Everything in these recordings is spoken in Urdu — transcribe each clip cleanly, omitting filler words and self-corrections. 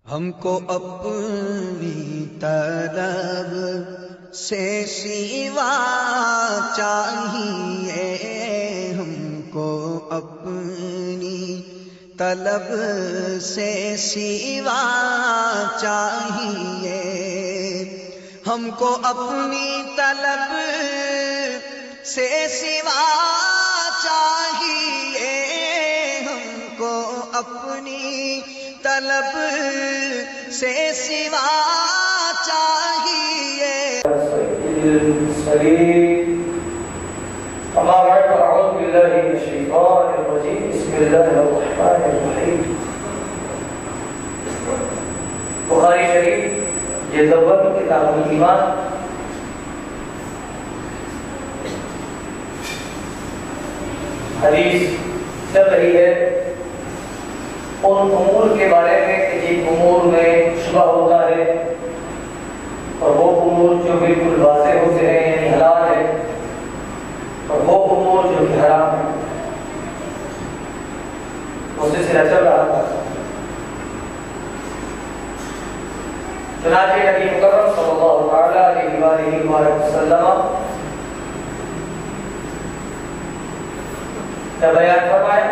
ہم کو اپنی طلب سے سوا چاہیے، ہم کو اپنی طلب سے سوا چاہیے، ہم کو اپنی طلب سے سوا چاہیے، ہم کو اپنی طلب سے سوا چاہیے۔ اما بعد اعوذ باللہ من الشیطان الرجیم، بسم اللہ الرحمن الرحیم۔ بخاری شریف جلد اول کتاب الایمان، حدیث چل رہی ہے ان امور کے بارے میں کہ جن امور میں شبہ ہوتا ہے، اور وہ امور جو بالکل واضح ہوتے ہیں یعنی حلال ہے، اور وہ امور جو کہ حرام ہے، وہ سلسلہ چل رہا تھا۔ چنانچہ نبی مکرم صلی اللہ تعالی علیہ وآلہ وسلم نے بیان فرمایا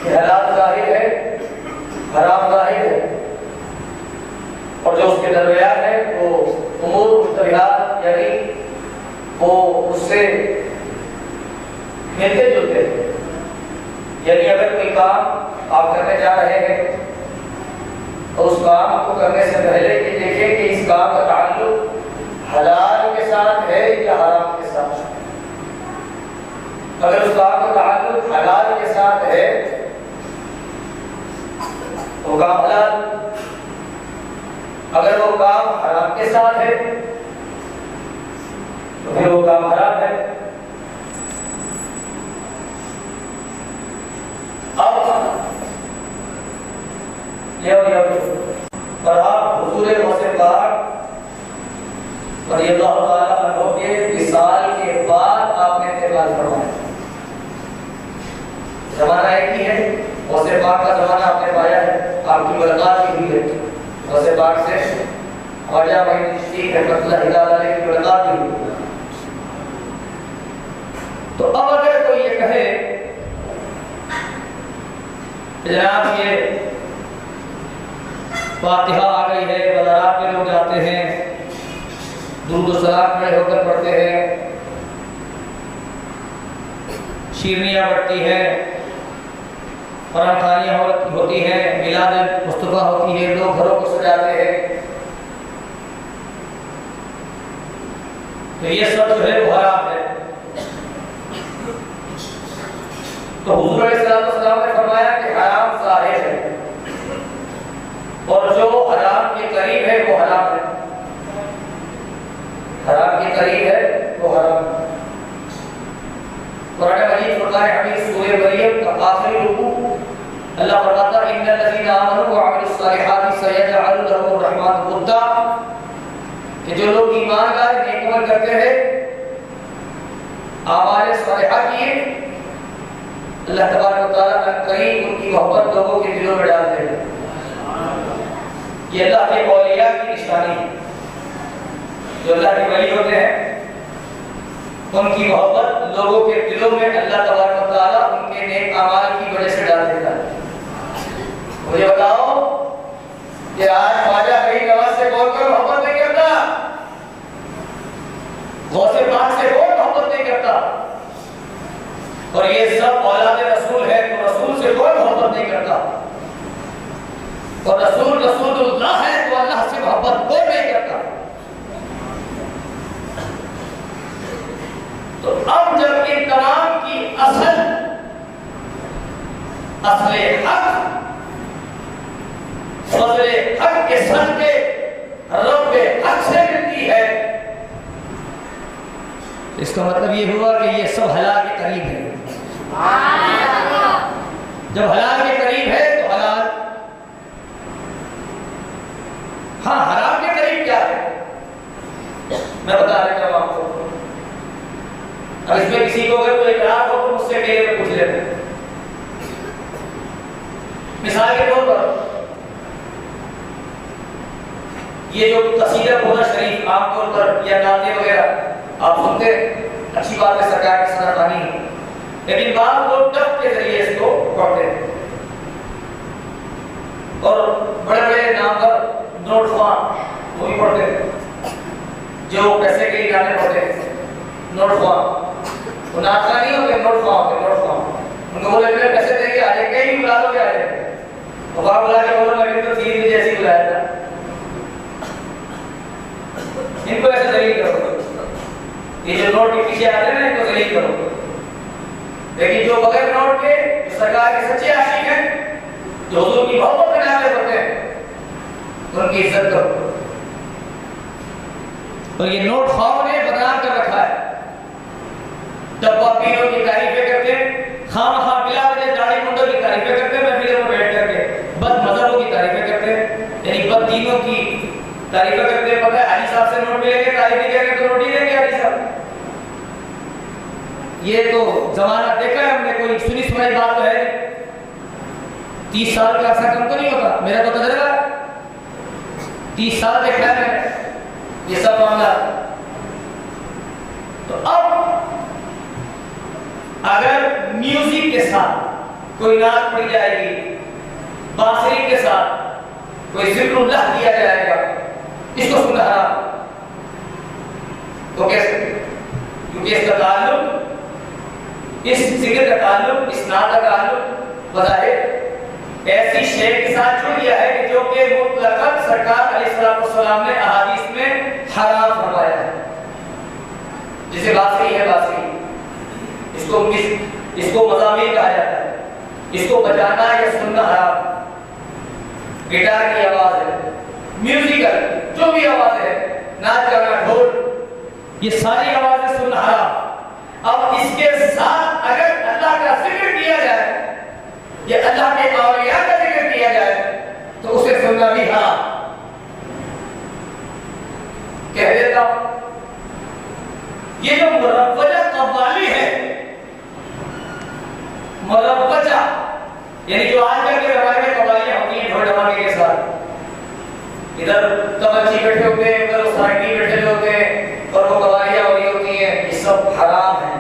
کہ حلال ظاہر ہے، حرام ظاہر ہے، اور جو اس کے درمیان ہے وہ امور مشتبہات یعنی وہ اس سے ملتے جلتے ہیں۔ یعنی اگر کوئی کام آپ کرنے جا رہے ہیں تو اس کام کو کرنے سے پہلے کہ دیکھیں کہ اس کام کا تعلق حلال کے ساتھ ہے یا حرام کے ساتھ۔ اگر اس کام کا تعلق حلال کے ساتھ ہے تو کام حلال، اگر وہ کام حرام کے ساتھ ہے تو پھر وہ کام حرام ہے۔ اب اور آپ حضور غوث پاک رضی اللہ تعالیٰ عنہ کے وصال کے بعد آپ نے انتقال فرمایا۔ زمانہ ایک ہی ہے، غوث پاک کا زمانہ آپ نے پایا ہے، آپ کی ملاقات بھی ہوئی ہے غوث پاک سے، خواجہ معین چشتی رحمۃ اللہ علیہ کی ملاقات بھی ہوئی۔ تو اب اگر کوئی یہ کہے جناب یہ فاتحہ آ گئی ہے، بازارات میں لوگ جاتے ہیں، درود و سلام کھڑے ہو کر پڑھتے ہیں، شیرنیاں بڑھتی ہیں، قرآن خوانیاں ہوتی ہیں، میلاد مصطفیٰ ہوتی ہے، لوگ گھروں کو سجاتے ہیں، تو یہ سب جو ہے وہ حرام ہے۔ تو حضور علیہ السلام نے فرمایا کہ حرام ظاہر ہے، اور جو حرام کے قریب ہے وہ حرام ہے، حرام کے قریب ہے وہ حرام ہے۔ قرآن مجید فرقان حمید سورہ مریم کا آخری رکوع اللہ فرماتا ہے ان الذین آمنوا وعملوا الصالحات سیجعل لهم الرحمن ودا، کہ جو لوگ ایمان لائے، نیک عمل کرتے ہیں، اعمال صالحہ کیے، اللہ تبارک و تعالیٰ کا قریب ان کی محبت لوگوں کے دلوں میں ڈال دے گا۔ یہ اللہ کے اولیاء کی نشانی ہے، جو اللہ کے ولی ہوتے ہیں ان کی محبت لوگوں کے دلوں میں اللہ تبارک و تعالیٰ ان کے نیک اعمال کی وجہ سے ڈال دیتا ہے۔ مجھے بتاؤ کہ آج خواجہ کہیں نواز سے کون کر محبت نہیں کرتا، غوث پاک سے کون محبت نہیں کرتا، اور یہ سب اولاد رسول ہے تو رسول سے کوئی محبت نہیں کرتا، اور رسول اللہ ہے تو اللہ سے محبت کوئی نہیں کرتا۔ تو اب جب ان تمام کی اصل حق فضل حق کے سر کے رب حق سے ملتی ہے، اس کا مطلب یہ ہوا کہ یہ سب حلال کے قریب ہے۔ جب حلال کے قریب ہے تو حلال، ہاں حرام کے قریب کیا ہے میں بتا دیتا ہوں آپ کو۔ اب اس میں کسی کو اگر کوئی اعتراض ہو تو مجھ سے میرے میں پوچھ لیتے ہیں۔ مثال کے طور پر یہ جو قصیدہ بولا شریف عام طور پر یا نعتیں وغیرہ آپ سنتے اچھی بات ہے، سرکار کی سنت آنی ہے، لیکن بعض لوگ ٹپ کے ذریعے اس کو پڑھتے ہیں اور بڑے بڑے نامور نوٹ خواہ وہ بھی پڑھتے ہیں، جو پیسے کے لیے گانے پڑھتے ہیں نوٹ خواہ، وہ ناچنا نہیں ہوتے، نوٹ خواہ ہوتے، نوٹ خواہ، ان کو بولے پیسے دے کے آ جائے، کہیں بھی بلا دو کے آ جائے، اور وہاں بلا کے بولو لگے تو تیر بھی جیسی بلایا تھا، ان کو ایسے ذلیل کرو، یہ جو نوٹ کے پیچھے آتے ہیں نا ان کو ذلیل کرو، لیکن جو بغیر نوٹ کے جو سرکار کے سچے عاشق ہیں، جو حضور کی محبت میں نعتیں پڑھتے ہیں، ان کی عزت کرو، اور یہ نوٹ خواہوں نے بدنام کر رکھا ہے، ڈبہ پیروں کی تعریفیں کرتے ہیں، خام خواہ بلا وجہ داڑھی منڈوں کی تعریفیں کرتے ہیں، محفلوں میں بیٹھ کر کے بد مذہبوں کی تعریفیں کرتے ہیں، یعنی بد دینوں کی تعریفیں کرتے ہیں، پتہ ہے حاجی صاحب سے نوٹ ملیں گے، تعریف نہیں کریں گے تو نوٹ ہی دیں گے حاجی صاحب، یہ تو زمانہ دیکھا ہے ہم نے، کوئی سنی سنائی بات تو ہے نہیں، 30 سال کا عرصہ کم تو نہیں ہوتا، میرا تو تجربہ 30 سال دیکھا ہے میں نے یہ سب معاملہ۔ تو اب اگر میوزک کے ساتھ کوئی نعت پڑھی جائے گی، بانسری کے ساتھ کوئی ذکر اللہ کیا جائے گا، اس کو سننا حرام، تو کیسے؟ کیونکہ اس کا تعلق، اس ذکر کا تعلق، اس نعت کا تعلق بظاہر ایسی شے کے ساتھ جڑ گیا ہے کہ جو کہ مطلقاً سرکار علیہ السلام نے احادیث میں حرام فرمایا ہے، جسے بانسری ہے، بانسری اس کو مزامیر کہا جاتا ہے، اس کو بجانا یا سننا حرام، گٹار کی آواز ہے، میوزیکل جو بھی آواز ہے، ناچ گانا، ڈھول، یہ ساری آوازیں سننا حرام۔ اب اس کے ساتھ اگر اللہ کا ذکر کیا جائے یا اللہ کے اولیاء کا ذکر کیا جائے تو اسے سننا بھی حرام۔ کہہ دیتا ہوں یہ جو مروجہ قوالی ہے، مروجہ یعنی جو آج کل کے زمانے میں قوالیاں ہوتی ہیں ڈھول ڈھماکے کے ساتھ، ادھر تبچی بیٹھے ہوتے ہیں، ادھر وہ سائنٹی بیٹھے ہوتے ہیں اور وہ قوالیاں ہو رہی ہوتی ہیں، یہ سب حرام ہیں۔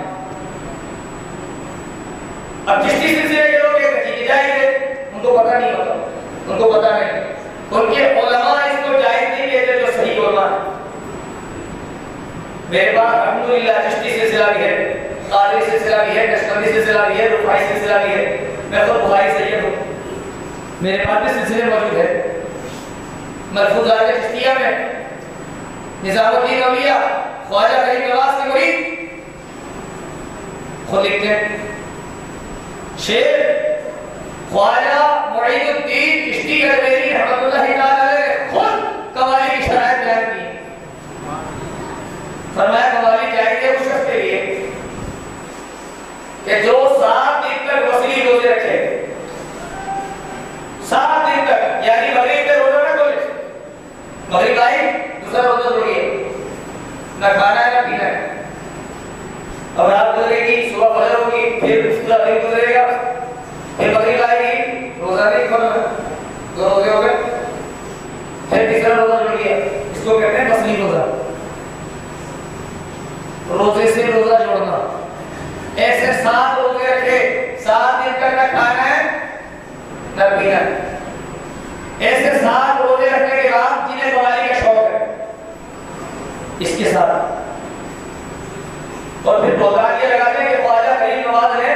اب جس چیز سے یہ لوگ یہ جائز ہے، ان کو پتہ نہیں ہوتا، ان کو پتہ نہیں، ان کے علماء اس کو جائز نہیں کہتے جو صحیح علماء ہیں۔ میرے پاس الحمدللہ چشتی سلسلہ بھی ہے، قادری سلسلہ بھی ہے، نقشبندی سلسلہ بھی ہے، رفاعی سلسلہ بھی ہے، میں خود بخاری سید ہوں، میرے پاس بھی سلسلے موجود ہے۔ ملفوظات چشتیہ میں نظام الدین اولیاء خواجہ غریب نواز کے مرید خود لکھتے ہیں، شعر خواجہ معین الدین چشتی اجمیری رحمۃ اللہ تعالی نے خود قوالی کی شرائط بیان کی، فرمایا قوالی جائز ہے اس شخص کے لیے کہ جو 7 دن تک وصلی روزے رکھے، 7 دن تک، یعنی مغرب کے روزہ نہ کھولے، مغرب آئی دوسرا روزہ توڑیے، نہ کھانا ہے نہ پینا ہے، اب رات گزرے گی، صبح فجر ہوگی، پھر دوسرا دن گزرے گا، پھر مغرب آئے گی، روزہ نہیں کھولنا، 2 روزے ہو گئے، پھر تیسرا روزہ جڑ گیا، اس کو کہتے ہیں وصلی روزہ، روزے سے روزہ جوڑنا۔ ایسے 7 روزے رکھے، 7 دن تک نہ کھانا ہے نہ پینا ہے، ایسے 7 روزے رکھنے کے بعد جنہیں قوالی کا شوق ہے اس کے ساتھ، اور پھر بہتان یہ لگاتے ہیں کہ خواجہ غریب نواز نے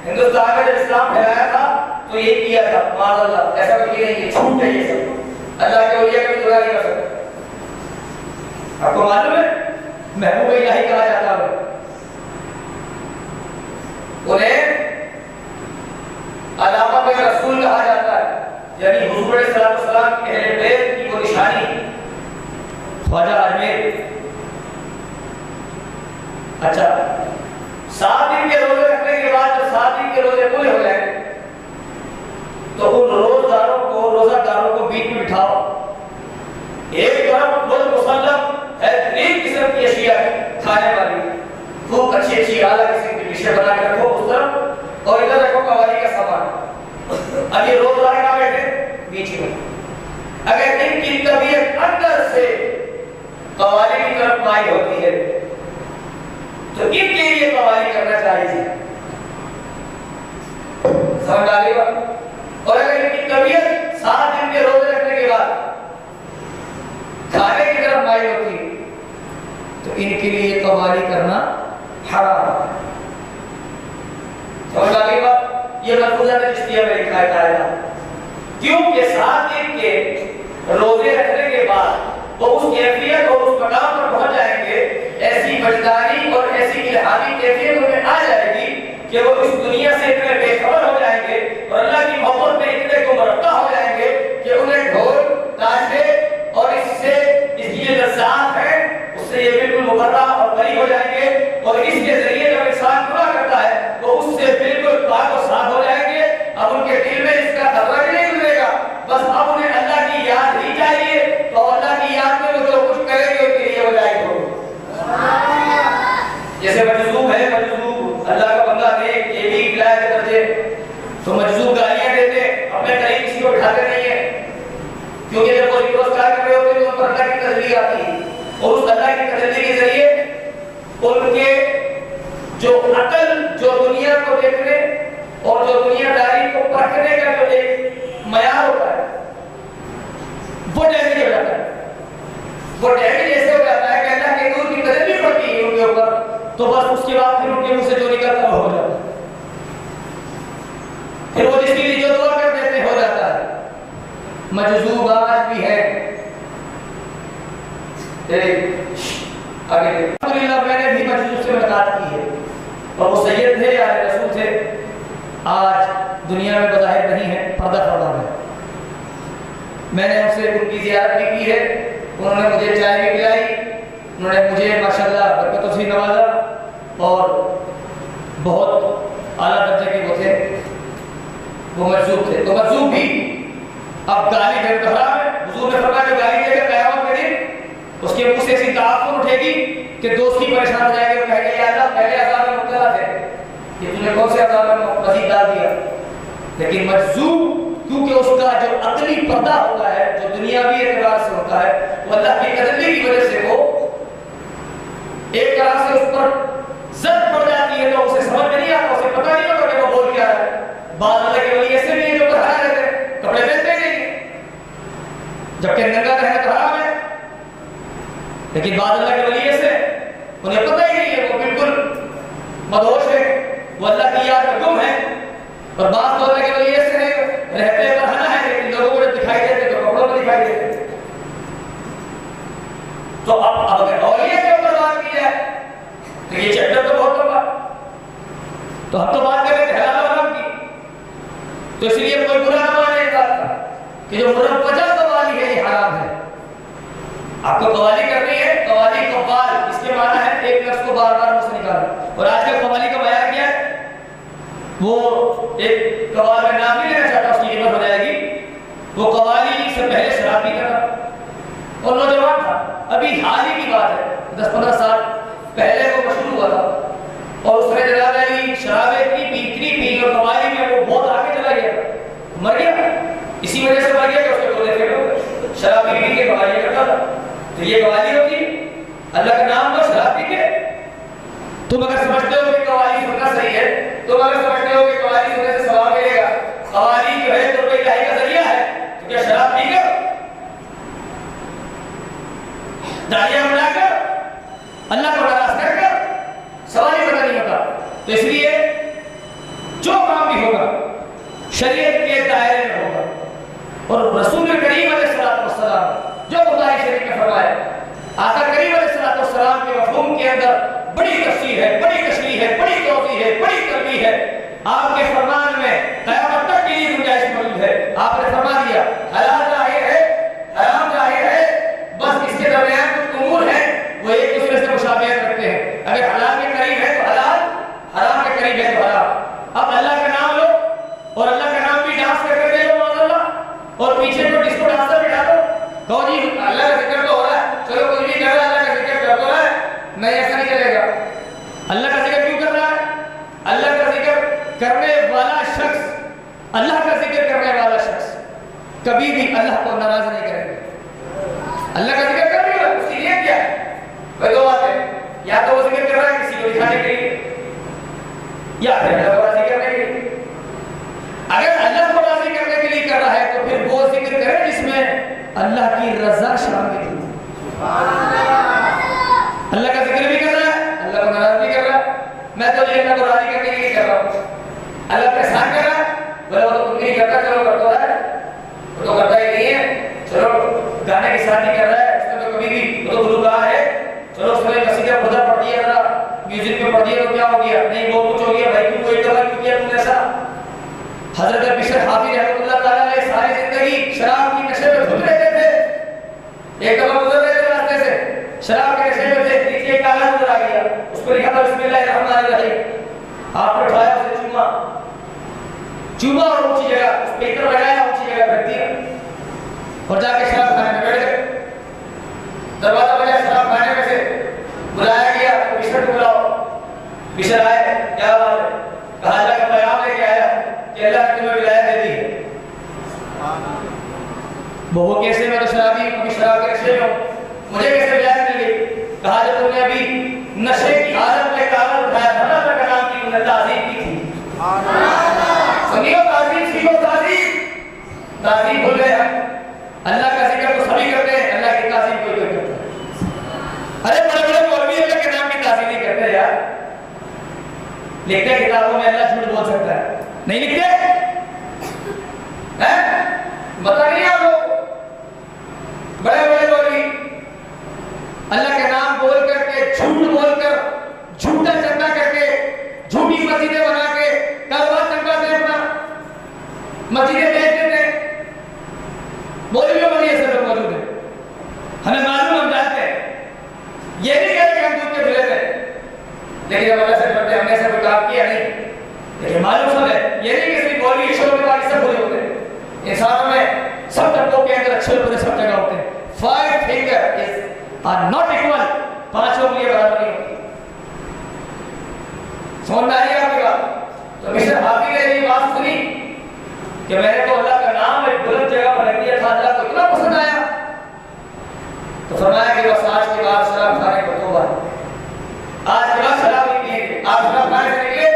ہندوستان میں جب اسلام پھیلایا تھا تو یہ کیا تھا، معاذ اللہ، ایسا کچھ نہیں، یہ جھوٹ ہے، یہ سب اللہ کے اولیاء کبھی برا نہیں کر سکتے۔ آپ کو معلوم ہے محبوب الہی کہا جاتا ہے انہیں، علامت رسول کہا جاتا ہے، یعنی حضور علیہ السلام کی اہل بیت کی وہ نشانی خواجہ اجمیر۔ اچھا 7 دن کے روزے رکھنے کے بعد جب 7 دن کے روزے پورے ہو جائیں تو ان روزداروں کو، روزہ داروں کو بیچ میں بٹھاؤ، ایک طرف خود مسلم بہترین قسم کی اشیاء کھانے والی، خوب اچھی اچھی اعلیٰ قسم کی ڈشیں بنا کے رکھو اس طرف، اور ادھر رکھو قوالی کا سامان۔ اب یہ روزدار کہاں بیٹھے؟ بیچ میں۔ اگر ان کی طبیعت اندر سے قوالی کی طرف مائل ہوتی ہے، تو ان کے لیے قوالی کرنا چاہیے. سمجھ آ گئی بات؟ اور اگر ان کی طبیعت 7 دن کے روزے رکھنے کے بعد کھانے کی طرف مائل ہوتی ہے تو ان کے لیے قوالی کرنا حرام ہے. سمجھ آ گئی بات؟ یہ ملفوظہ چشتیہ میں لکھا ہے قاعدہ، کیونکہ 7 دن کے روزے رکھنے کے بعد وہ اس کیفیت اور اس مقام پر پہنچ جائیں گے، ایسی وجدانی اور ایسی الہامی کیفیت انہیں آ جائے گی کہ وہ اس دنیا سے اتنے بے خبر ہو جائیں گے اور اللہ کی محبت میں اتنے گم رفتہ ہو جائیں گے کہ انہیں ڈھول تاشے اور اس سے اس کی جو لذات ہے اس سے یہ بالکل مبرہ اور بری ہو جائیں گے، اور اس کے ذریعے جب انسان گناہ کرتا ہے تو اس سے بالکل پاک و صاف ہو جائیں گے. اب ان کے دل میں اس کا خطرہ نہیں گزرے گا، بس اب انہیں اللہ کی یاد ہی چاہیے، تو اللہ کی یاد میں وہ جو کچھ کریں گے ان کے لیے وہ جائز ہوگا. جیسے مجذوب ہے، مجذوب اللہ کا بندہ نیک یہ بھی ولایت کے درجے، تو مجذوب گالیاں دیتے اپنے قریب کسی کو اٹھاتے نہیں ہیں، کیونکہ جب وہ ریکوسٹار کر رہے ہوتے ہیں تو ان پر اللہ کی تجلی آتی ہے، اور اس اللہ کی تجلی کے ذریعے ان کے جو عقل جو دنیا کو دیکھنے اور جو دنیا داری کو پرکھنے کا جو ایک معیار ہوتا ہے وہ ڈیمیج ہو جاتا ہے. وہ ڈیمیج ایسے ہو جاتا ہے کہ اللہ کے نور کی تجلی پڑتی ہے ان کے اوپر، تو بس اس کے بعد پھر ان کے منہ سے جو نکلتا وہ ہو جاتا ہے، پھر وہ جس کے لیے جو دعا کر دیتے ہو جاتا ہے. مجذوب آج بھی ہے. الحمدللہ میں نے بھی مجذوب سے ملاقات کی ہے، اور وہ سید تھے یا رسول تھے، آج دنیا میں بظاہر نہیں ہے، پردہ پردہ میں. میں نے ان سے ان کی زیارت بھی کی ہے، انہوں نے مجھے چائے بھی پلائی، انہوں نے مجھے ماشاءاللہ برکتوں سے نوازا، اور بہت اعلیٰ درجے کے وہ تھے، وہ مجذوب تھے. تو مجذوب بھی اب گالی دے تو حرام ہے. حضور نے فرمایا کہ گالی دے کر قیامت کے دن اس کے منہ سے ایسی تعفن اٹھے گی کہ دوستی پریشان ہو جائے گا، وہ کہے گا یا اللہ پہلے عذاب میں مبتلا تھے، کہ تم نے کون سے عذاب میں مزید ڈال دیا. لیکن مجذوب کیونکہ اس کا جو عقلی پردہ ہوتا ہے، جو دنیاوی اعتبار سے ہوتا ہے، وہ اللہ کی تجلی کی وجہ سے وہ ایک طرح سے اس پر زد پڑ جاتی ہے، تو اسے سمجھ میں نہیں آتا، اسے پتہ نہیں ہوتا کہ وہ بول کیا ہے. بعض اللہ کے ولی ایسے بھی ہیں جو پڑھا رہتے ہیں، کپڑے پہنتے نہیں، جبکہ ننگا رہنا تو حرام ہے، لیکن بعض اللہ کے ولی ایسے انہیں پتہ ہی نہیں ہے، وہ بالکل مدہوش ہے، وہ اللہ کی یاد میں گم ہے. اور بعض تو اللہ کے ولی ایسے ہیں رہتے پڑھنا ہے لیکن لوگوں کو دکھائی دیتے تو کپڑوں میں دکھائی دیتے. تو اب اگر اولیاء کے اوپر بات کی جائے تو یہ چیپٹر تو بہت لمبا، تو ہم تو بات کریں حلال و حرام کی، تو اس لیے کوئی برا نہ مانے کہ جو مروجہ قوالی ہے یہ حرام ہے. آپ کو قوالی کرنی ہے، قوالی قوال اس کے معنی ہے ایک لفظ کو بار بار منہ سے نکالنا. اور آج کل قوالی کا معیار کیا ہے؟ وہ ایک قوال میں نام نہیں لینا چاہتا، اس کی قیمت ہو جائے گی. وہ قوالی سے پہلے شراب پیتا تھا اور نوجوان تھا، ابھی حال ہی کی بات ہے 10-15 سال پہلے وہ مشہور ہوا تھا، اور اس نے جناب علی شرابیں پی اور قوالی میں وہ بہت آگے چلا گیا، مر گیا. اسی وجہ سے مر گیا کہ اس کے بولے تھے شراب پی کے قوالی کرتا تھا. تو یہ قوالی ہوتی اللہ کا نام لو شراب پی کے. تم اگر سمجھتے ہو کہ قوالی سننا صحیح ہے، تم اگر سمجھتے ہو کہ قوالی سننے سے ثواب ملے گا، قوالی جو ہے قرب الہی کا ذریعہ ہے، تو کیا شراب پی کر داڑیاں بنا کر اللہ کو ناراض کر کر سوال ہی پتہ نہیں ہوتا. تو اس لیے جو کام بھی ہوگا شریعت کے دائرے میں ہوگا. اور رسول کریم علیہ السلام جو بخاری شریف میں فرمایا، آقا کریم علیہ السلام کے مفہوم کے اندر بڑی تفسیر ہے، بڑی تشریح ہے، بڑی توضیح ہے، بڑی تنبیہ ہے. آپ کے فرمان میں قیامت تک کی گنجائش موجود ہے. آپ نے فرما دیا حلال ظاہر ہے، حرام ظاہر ہے، بس اس کے درمیان کچھ امور ہیں وہ ایک دوسرے سے مشابہت رکھتے ہیں. اگر حلال کے قریب ہے تو حلال، حرام کے قریب ہے تو حرام. اب اللہ کا نام لو اور اللہ کا نام بھی ڈانس کر کے دے لو معاذ اللہ، اور پیچھے کو ڈسکو ڈانسر بٹھا دو، کہو جی اللہ کا ذکر تو ہو رہا ہے، چلو کچھ بھی کر رہا ہے، اللہ کا ذکر کر تو رہا ہے. نہیں، ایسا نہیں چلے گا. اللہ کا ذکر کیوں کر رہا ہے؟ اللہ کا ذکر کرنے والا شخص، اللہ کا ذکر کرنے والا شخص کبھی بھی اللہ کو ناراض نہیں کرے گا. اللہ کا ذکر کر رہی ہے، اس کی نیت کیا ہے؟ بھائی دو بات ہے، یا تو وہ ذکر کر رہا ہے کسی کو دکھانے کے لیے، یا پھر اللہ کو راضی کرنے کے لیے۔ اگر اللہ کو راضی کرنے کے لیے کر رہا ہے تو پھر وہ ذکر کرے جس میں اللہ کی رضا شامل ہے۔ اللہ کا ذکر بھی کر رہا ہے، اللہ کو ناراض بھی کر رہا ہے، میں تو یہ اللہ کو راضی کرنے کے لیے کر رہا ہوں۔ اللہ کا احسان کر رہا ہے، بولے وہ تو کچھ نہیں کرتا، چلو کر تو رہا ہے، وہ تو کرتا ہی نہیں ہے، چلو گانے کے ساتھ ہی کر رہا ہے، اس نے تو کبھی بھی وہ تو گلوکار ہے، چلو اس نے قصیدہ خدا پڑھ دیا ذرا میوزک میں پڑھ دیا تو کیا ہو گیا؟ نہیں وہ کچھ ہو گیا بھائی، کیوں ایک دفعہ کیوں کیا تم نے ایسا؟ حضرت بشر حافظ رحمۃ اللہ تعالیٰ علیہ ساری زندگی شراب کی نشے میں دھت رہتے تھے، ایک دفعہ گزر رہے تھے راستے سے، شراب کے نشے میں تھے، نیچے ایک کاغذ نظر آ گیا، اس پر لکھا تھا بسم اللہ الرحمن الرحیم، آپ نے اٹھایا اسے چوما اور اونچی جگہ اس پہ اتر لگایا، اونچی جگہ رکھ دیا اور جا کے شراب کھانے میں بیٹھ گئے۔ دروازہ بجا، شراب کھانے میں سے بلایا گیا، بشر کو بلاؤ۔ بشر آئے، کیا بات ہے؟ کہا اللہ کا پیغام لے کے آیا کہ اللہ نے تمہیں ولایت دے دی ہے۔ وہ کیسے؟ میں تو شرابی ہوں، شراب کے نشے میں ہوں، مجھے کیسے ولایت مل گئی؟ کہا جب تم نے ابھی نشے کی حالت میں کاغذ اٹھایا تھا نا، اللہ کا نام کی تم نے تعظیم کی تھی۔ سنیو تعظیم، سیکھو تعظیم، تعظیم بھول گئے ہم۔ اللہ کا ذکر تو سبھی کرتے ہیں، اللہ کی تعظیم کوئی نہیں کرتا۔ ارے بڑے بڑے مولوی اللہ کے نام کی تعظیم نہیں کرتے یار، لکھتے کتابوں میں اللہ جھوٹ بول سکتا ہے، نہیں لکھتے؟ بتا نہیں آپ لوگ بڑے بڑے مولوی اللہ کے نام بول کر کے، جھوٹ بول کر، جھوٹا چندہ کر کے، جھوٹی مسجدیں بنا کے کاروبار چمکاتے ہیں، اپنا مسجدیں بیچ دیتے ہیں۔ مولویوں میں یہ سب لوگ موجود ہیں، ہمیں معلوم، ہم جانتے ہیں، یہ نہیں کہتے کہ ہم دودھ کے دھلے تھے، لیکن جب اللہ سے ڈرتے ہم نے ایسا کوئی کام کیا نہیں، لیکن معلوم سب ہے، یہ نہیں کہ صرف مولوی شروع کے بعد سب برے ہوتے ہیں، انسانوں میں سب طبقوں کے اندر اچھے برے سب جگہ ہوتے ہیں۔ 5 fingers are not equal، 5 انگلیاں برابر نہیں ہوتی۔ سمجھ میں آئی آپ کی بات؟ تو مشر حافظ نے یہ بات سنی کہ میں نے تو اللہ کا نام ایک بلند جگہ پر رکھ دیا تھا، اللہ کو اتنا پسند آیا، تو فرمایا کہ بس آج کے بعد شراب کھانے کو توبہ ہے، آج کے بعد شراب نہیں پیئیں گے۔ آپ شراب کھانے سے نکلے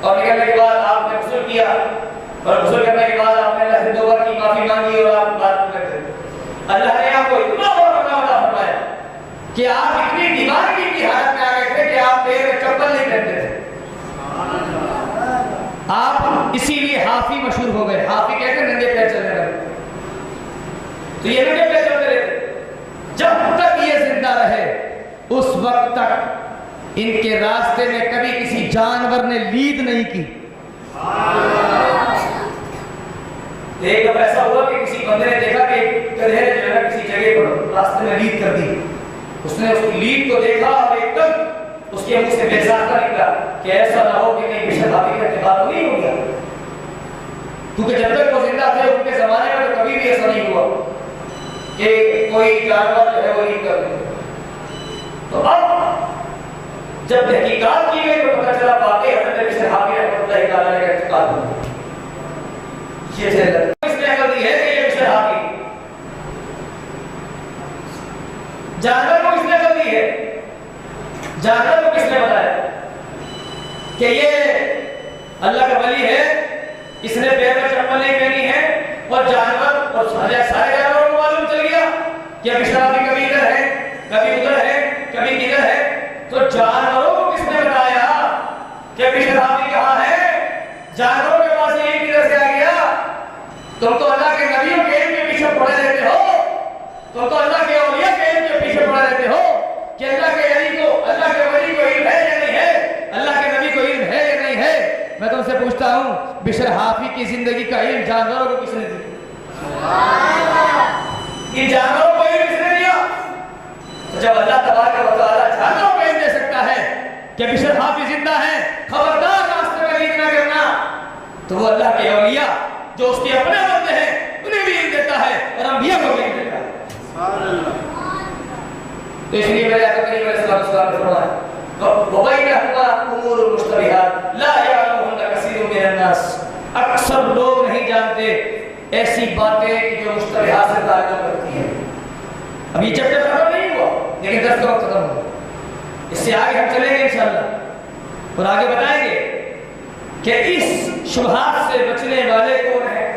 اور نکلنے کے بعد آپ نے غسل کیا، اور غسل کرنے کے بعد آپ نے اللہ سے توبہ کی، معافی مانگی اور آپ بات کرتے۔ اللہ نے آپ کو اتنا بڑا مقام عطا فرمایا کہ آپ اتنی دیوانگی کی حالت میں آ گئے تھے کہ آپ پیر میں چپل نہیں پہنتے تھے۔ آپ اسی لیے حافی مشہور ہو گئے، حافی کہتے ہیں ننگے پیر چلنے لگے، تو یہ ننگے پیر چلتے رہتے جب تک یہ زندہ رہے، اس وقت تک ان کے راستے میں کبھی کسی جانور نے لید نہیں کی۔ ایک دفعہ ایسا ہوا کہ کسی بندے نے دیکھا کہ گدھے نے جو ہے کسی جگہ پر راستے میں لید کر دی، اس نے اس لید کو دیکھا اور ایک دم اس کے منہ سے بے ساختہ نکلا کہ ایسا نہ ہو کہ کہیں بشر حافظ کا اتفاق تو نہیں ہو گیا، کیونکہ جب تک وہ زندہ تھے ان کے زمانے میں تو کبھی بھی ایسا نہیں ہوا کہ کوئی جانور جو ہے وہ لید کر دے۔ تو اب جب تحقیقات کی گئی تو پتہ چلا واقعی حضرت بشر حافظ رحمۃ اللہ تعالیٰ کا انتقال ہوا۔ یہ اس نے عقل دی ہے کہ یہ بشر حافظ، جانور کو کس نے عقل دی ہے؟ جانور کو کس نے بتایا کہ یہ اللہ کا ولی ہے، اس نے پیر میں چپل نہیں پہنی ہے، اور جانور اور سارے جانوروں کو معلوم چل گیا کہ بشر حافظ کبھی ادھر ہے، کبھی ادھر ہے، کبھی کدھر ہے، تو جانوروں کو کس نے بتایا کہ بشر حافظ کہاں ہے؟ جانوروں کے پاس یہ کدھر سے آ گیا؟ تم تو اللہ کے نبیوں کے علم کے پیچھے پڑے رہتے ہو، تم تو اللہ کے اولیاء کے علم کے پیچھے پڑے رہتے ہو کہ اللہ کے ولی کو علم ہے یا نہیں ہے، اللہ کے نبی کو علم ہے یا نہیں ہے۔ میں تم سے پوچھتا ہوں، بشر حافظ کی زندگی کا علم جانوروں کو کس نے دیا؟ ان جانوروں کو علم کس نے دیا؟ تو جب اللہ تبارک و تعالیٰ جانوروں کو علم دے سکتا ہے کہ بشر حافظ زندہ ہے، خبردار راستے میں لید نہ کرنا، تو وہ اللہ کے اولیاء جو اس کے اپنے بندے ہیں انہیں بھی علم دیتا ہے اور انبیاء کو بھی علم دیتا ہے۔ تو اس لیے میرے آقا کریم علیہ السلام نے فرمایا وَبَيْنَهُمَا أُمُورٌ مُشْتَبِهَاتٌ لَا يَعْلَمُهُنَّ كَثِيرٌ مِنَ النَّاسِ، اکثر لوگ نہیں جانتے ایسی باتیں کہ جو مشتبہات سے تعلق رکھتی ہیں۔ ابھی چیپٹر ختم نہیں ہوا لیکن درس کا وقت ختم ہوا. اس سے آگے ہم چلیں گے انشاءاللہ اور آگے بتائیں گے کہ اس شبہات سے بچنے والے کون ہیں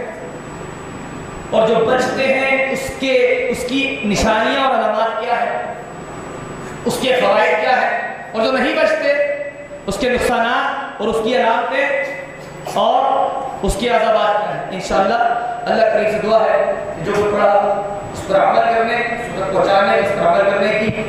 اور جو بچتے ہیں اس کی نشانیاں اور علامات کیا ہیں, اس کے فوائد کیا ہیں, اور جو نہیں بچتے اس کے نقصانات اور اس کی علامتیں اور اس کی عذابات کیا ہیں. انشاءاللہ اللہ کریم سے دعا ہے کہ جو پڑھا اس پر عمل کرنے, اس پر پہنچانے, اس پر عمل کرنے کی